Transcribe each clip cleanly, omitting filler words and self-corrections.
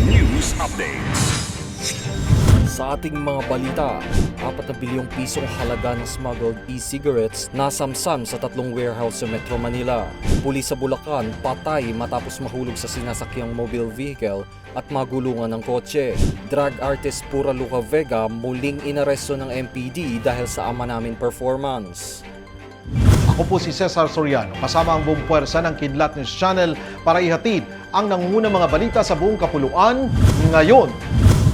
News Updates. Sa ating mga balita, 4 na bilyong pisong halaga ng smuggled e-cigarettes nasamsam sa 3 warehouse sa Metro Manila. Pulis sa Bulacan, patay matapos mahulog sa sinasakyang mobile vehicle at magulungan ng kotse. Drug artist Pura Luca Vega muling inaresto ng MPD dahil sa ama namin performance. Ako po si Cesar Soriano, kasama ang buong puwersa ng Kidlat News Channel para ihatid ang nangungunang mga balita sa buong kapuluan ngayon.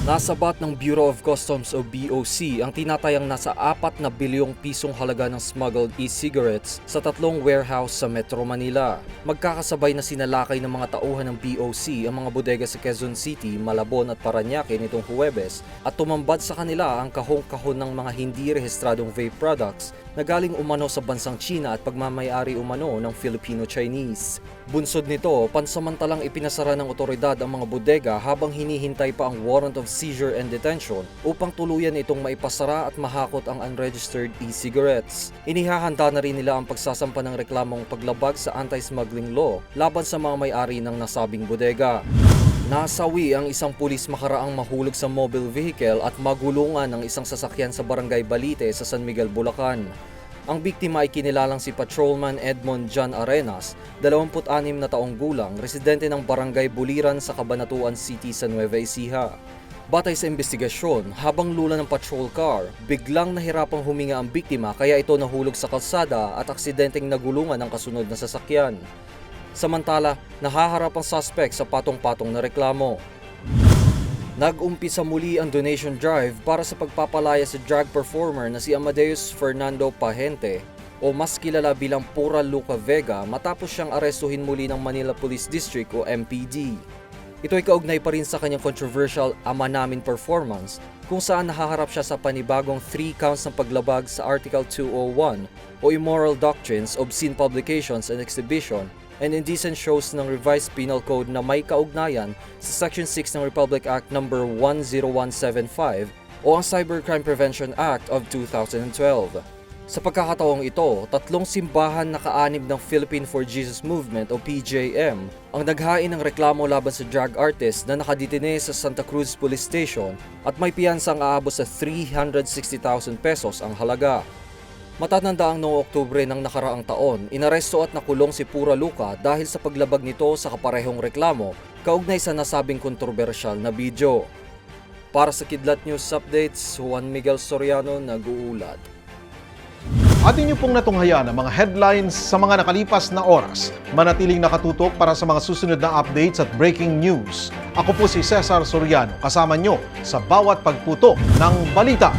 Nasabat ng Bureau of Customs o BOC ang tinatayang nasa 4 na bilyong pisong halaga ng smuggled e-cigarettes sa 3 warehouse sa Metro Manila. Magkakasabay na sinalakay ng mga tauhan ng BOC ang mga bodega sa Quezon City, Malabon at Parañaque nitong Huwebes at tumambad sa kanila ang kahong-kahon ng mga hindi rehistradong vape products na galing umano sa bansang China at pagmamayari umano ng Filipino-Chinese. Bunsod nito, pansamantalang ipinasara ng otoridad ang mga bodega habang hinihintay pa ang warrant of seizure and detention upang tuluyan itong maipasara at mahakot ang unregistered e-cigarettes. Inihahanda na rin nila ang pagsasampa ng reklamong paglabag sa anti-smuggling law laban sa mga may-ari ng nasabing bodega. Nasawi ang isang pulis makaraang mahulog sa mobile vehicle at magulungan ng isang sasakyan sa Barangay Balite sa San Miguel, Bulacan. Ang biktima ay kinilalang si Patrolman Edmond John Arenas, 26 na taong gulang, residente ng Barangay Buliran sa Cabanatuan City sa Nueva Ecija. Batay sa investigasyon, habang lula ng patrol car, biglang nahirapang huminga ang biktima kaya ito nahulog sa kalsada at aksidenteng nagulungan ng kasunod na sasakyan. Samantala, nahaharap ang suspect sa patong-patong na reklamo. Nag-umpisa muli ang donation drive para sa pagpapalaya sa drag performer na si Amadeus Fernando Pahente o mas kilala bilang Pura Luca Vega matapos siyang arestuhin muli ng Manila Police District o MPD. Ito ay kaugnay pa rin sa kanyang controversial Ama Namin performance kung saan nahaharap siya sa panibagong 3 counts ng paglabag sa Article 201 o Immoral Doctrines, Obscene Publications and Exhibition and Indecent Shows ng Revised Penal Code na may kaugnayan sa Section 6 ng Republic Act No. 10175 o ang Cybercrime Prevention Act of 2012. Sa pagkakataong ito, 3 simbahan na kaanib ng Philippine for Jesus Movement o PJM ang naghain ng reklamo laban sa drag artist na nakadetine sa Santa Cruz Police Station at may piyansang aabot sa 360,000 pesos ang halaga. Matatanda ang noong Oktubre ng nakaraang taon, inaresto at nakulong si Pura Luca dahil sa paglabag nito sa kaparehong reklamo kaugnay sa nasabing kontrobersyal na video. Para sa Kidlat News Updates, Juan Miguel Soriano nag-uulat. Atin niyo pong natunghayan ang mga headlines sa mga nakalipas na oras. Manatiling nakatutok para sa mga susunod na updates at breaking news. Ako po si Cesar Soriano, kasama niyo sa bawat pagputok ng balita.